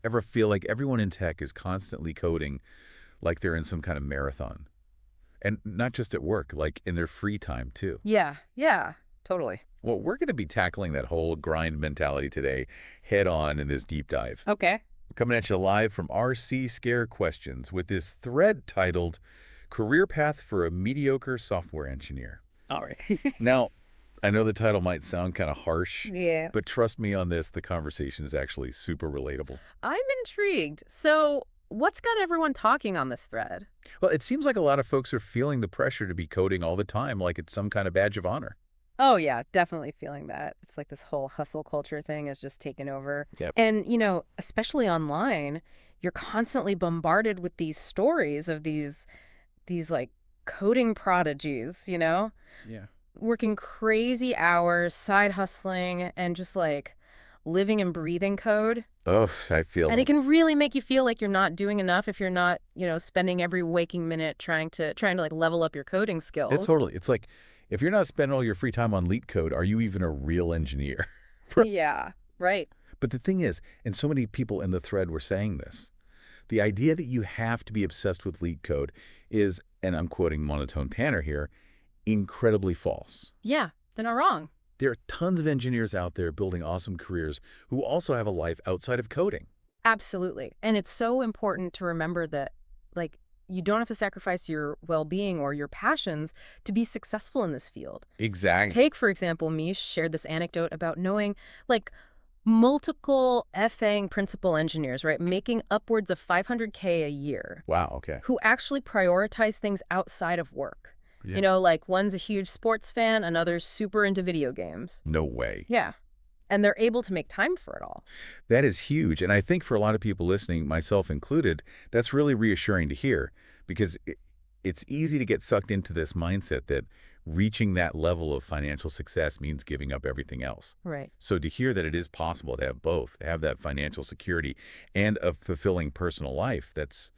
Ever feel like everyone in tech is constantly coding like they're in some kind of marathon? And not just at work, like in their free time too. Yeah, yeah, totally. Well, we're going to be tackling that whole grind mentality today head on in this deep dive. Okay. Coming at you live from RC Scare Questions with this thread titled Career Path for a Mediocre Software Engineer. All right. Now, I know the title might sound kind of harsh, Yeah. but trust me on this, the conversation is actually super relatable. I'm intrigued. So, what's got everyone talking on this thread? Well, it seems like a lot of folks are feeling the pressure to be coding all the time like it's some kind of badge of honor. Oh, yeah, definitely feeling that. It's like this whole hustle culture thing is just taken over. Yep. And, especially online, you're constantly bombarded with these stories of these like coding prodigies, Yeah. working crazy hours, side hustling, and just like living and breathing code. Oh, I And it feel can really make you feel like you're not doing enough if you're not, spending every waking minute trying to like level up your coding it's skills. totally, it's like if you're not spending all your free time on leet code, are you even a real engineer? Right. Yeah, right. But the thing is, and so many people in the thread were saying this, the idea that you have to be obsessed with leet code is, and I'm quoting Monotone Panner here, incredibly false. Yeah, they're not wrong. There are tons of engineers out there building awesome careers who also have a life outside of coding. Absolutely. And it's so important to remember that, like, you don't have to sacrifice your well-being or your passions to be successful in this field. Exactly. Take, for example, Mish shared this anecdote about knowing, like, multiple FAing principal engineers, right, making upwards of 500K a year, Wow, okay. who actually prioritize things outside of work. Yeah. Like one's a huge sports fan, another's super into video games. No way. Yeah. And they're able to make time for it all. That is huge. And I think for a lot of people listening, myself included, that's really reassuring to hear because it's easy to get sucked into this mindset that reaching that level of financial success means giving up everything else. Right. So to hear that it is possible to have both, to have that financial security and a fulfilling personal life, that's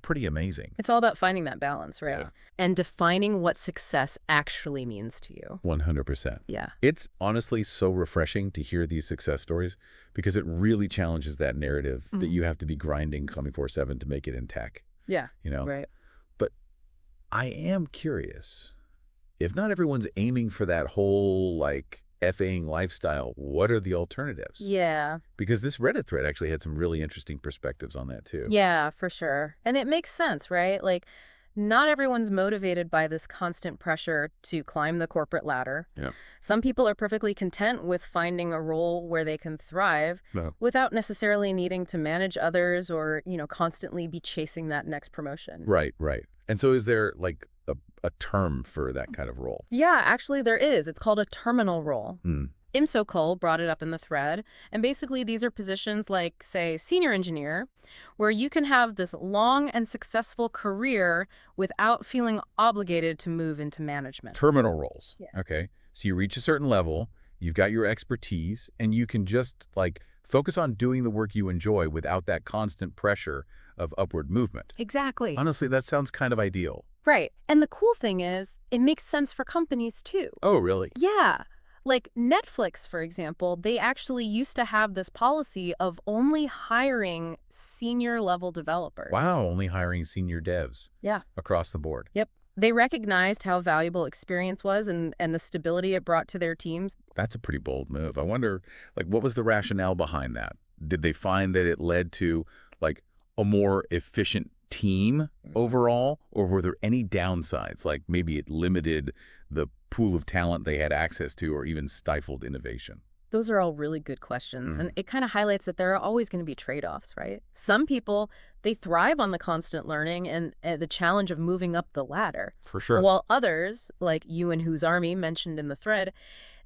pretty amazing. It's all about finding that balance, right? Yeah. And defining what success actually means to you. 100%. Yeah. It's honestly so refreshing to hear these success stories because it really challenges that narrative that you have to be grinding 24/7 to make it in tech, Yeah. you know? Right. But I am curious, if not everyone's aiming for that whole like FAing lifestyle, what are the alternatives? Yeah. Because this Reddit thread actually had some really interesting perspectives on that too. Yeah, for sure. And it makes sense, right? Like, not everyone's motivated by this constant pressure to climb the corporate ladder. Yeah. Some people are perfectly content with finding a role where they can thrive No. without necessarily needing to manage others or, constantly be chasing that next promotion. Right, right. And so is there like a term for that kind of role? Yeah, actually there is. It's called a terminal role. Hmm. IMSO Cole brought it up in the thread. And basically these are positions like, say, senior engineer, where you can have this long and successful career without feeling obligated to move into management. Terminal roles. Yeah. Okay. So you reach a certain level, you've got your expertise, and you can just like focus on doing the work you enjoy without that constant pressure of upward movement. Exactly. Honestly, that sounds kind of ideal. Right. And the cool thing is, it makes sense for companies too. Oh, really? Yeah. Like Netflix, for example, they actually used to have this policy of only hiring senior level developers. Wow, only hiring senior devs. Yeah. Across the board. Yep. They recognized how valuable experience was and the stability it brought to their teams. That's a pretty bold move. I wonder, like, what was the rationale behind that? Did they find that it led to, like, a more efficient team overall? Or were there any downsides? Like, maybe it limited the pool of talent they had access to or even stifled innovation? Those are all really good questions. And it kind of highlights that there are always going to be trade-offs, right? Some people, they thrive on the constant learning and the challenge of moving up the ladder. For sure. While others, like you and Whose Army mentioned in the thread,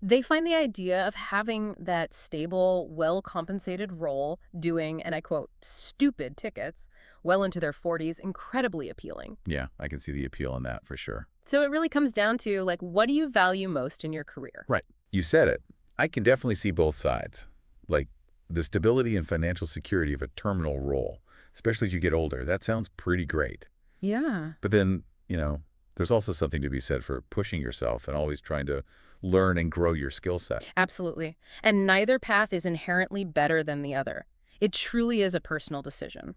they find the idea of having that stable, well-compensated role doing, and I quote, stupid tickets well into their 40s incredibly appealing. Yeah, I can see the appeal in that for sure. So it really comes down to, like, what do you value most in your career? Right. You said it. I can definitely see both sides. Like the stability and financial security of a terminal role, especially as you get older. That sounds pretty great. Yeah. But then, there's also something to be said for pushing yourself and always trying to learn and grow your skill set. Absolutely. And neither path is inherently better than the other. It truly is a personal decision.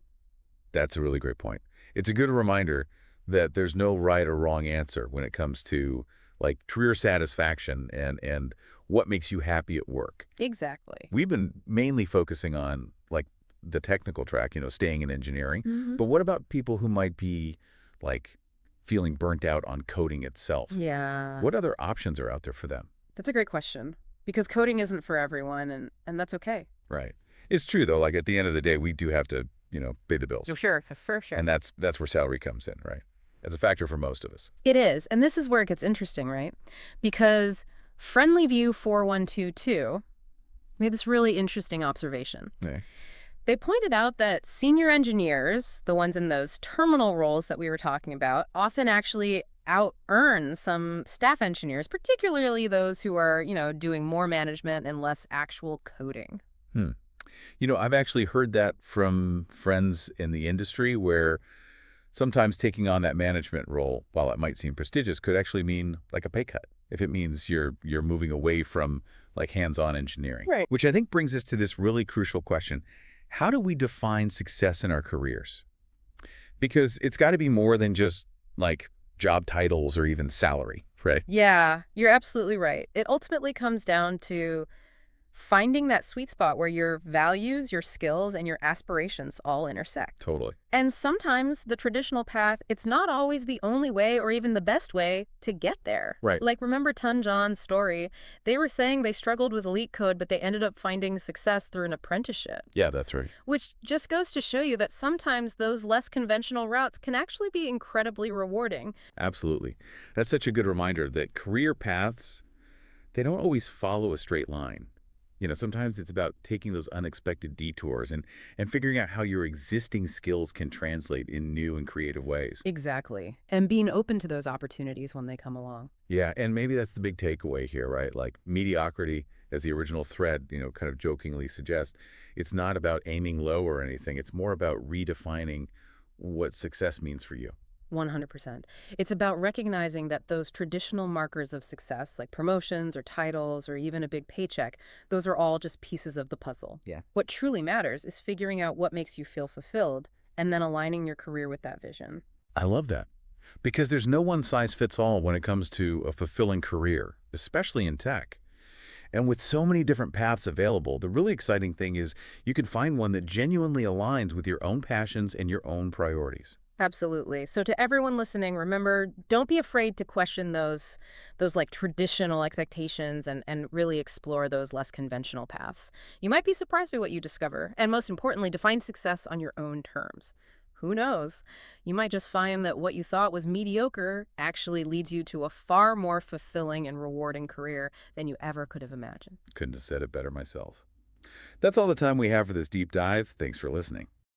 That's a really great point. It's a good reminder that there's no right or wrong answer when it comes to like career satisfaction and what makes you happy at work. Exactly. We've been mainly focusing on like the technical track, staying in engineering. Hmm. But what about people who might be like feeling burnt out on coding itself? Yeah, What other options are out there for them? that's a great question because coding isn't for everyone, and that's okay. Right. It's true though, like at the end of the day, we do have to, pay the bills. Oh, sure, for sure. And that's where salary comes in, right? As a factor for most of us. It is, and this is where it gets interesting, right? Because Friendly View 4122 made this really interesting observation. Yeah. They pointed out that senior engineers, the ones in those terminal roles that we were talking about, often actually out-earn some staff engineers, particularly those who are, doing more management and less actual coding. Hmm. I've actually heard that from friends in the industry where sometimes taking on that management role, while it might seem prestigious, could actually mean like a pay cut if it means you're moving away from like hands-on engineering. Right. Which I think brings us to this really crucial question. How do we define success in our careers? Because it's got to be more than just like job titles or even salary, right? Yeah, you're absolutely right. It ultimately comes down to finding that sweet spot where your values, your skills, and your aspirations all intersect. Totally. And sometimes the traditional path, it's not always the only way or even the best way to get there. Right. Like, remember Tun John's story? They were saying they struggled with elite code, but they ended up finding success through an apprenticeship. Yeah, that's right. Which just goes to show you that sometimes those less conventional routes can actually be incredibly rewarding. Absolutely. That's such a good reminder that career paths, they don't always follow a straight line. Sometimes it's about taking those unexpected detours and figuring out how your existing skills can translate in new and creative ways. Exactly. And being open to those opportunities when they come along. Yeah, and maybe that's the big takeaway here, right? Like mediocrity, as the original thread, kind of jokingly suggests, it's not about aiming low or anything. It's more about redefining what success means for you. 100%. It's about recognizing that those traditional markers of success, like promotions or titles or even a big paycheck, those are all just pieces of the puzzle. Yeah. What truly matters is figuring out what makes you feel fulfilled and then aligning your career with that vision. I love that. Because there's no one size fits all when it comes to a fulfilling career, especially in tech. And with so many different paths available, the really exciting thing is you can find one that genuinely aligns with your own passions and your own priorities. Absolutely. So to everyone listening, remember, don't be afraid to question those like traditional expectations and really explore those less conventional paths. You might be surprised by what you discover, and most importantly, define success on your own terms. Who knows? You might just find that what you thought was mediocre actually leads you to a far more fulfilling and rewarding career than you ever could have imagined. Couldn't have said it better myself. That's all the time we have for this deep dive. Thanks for listening.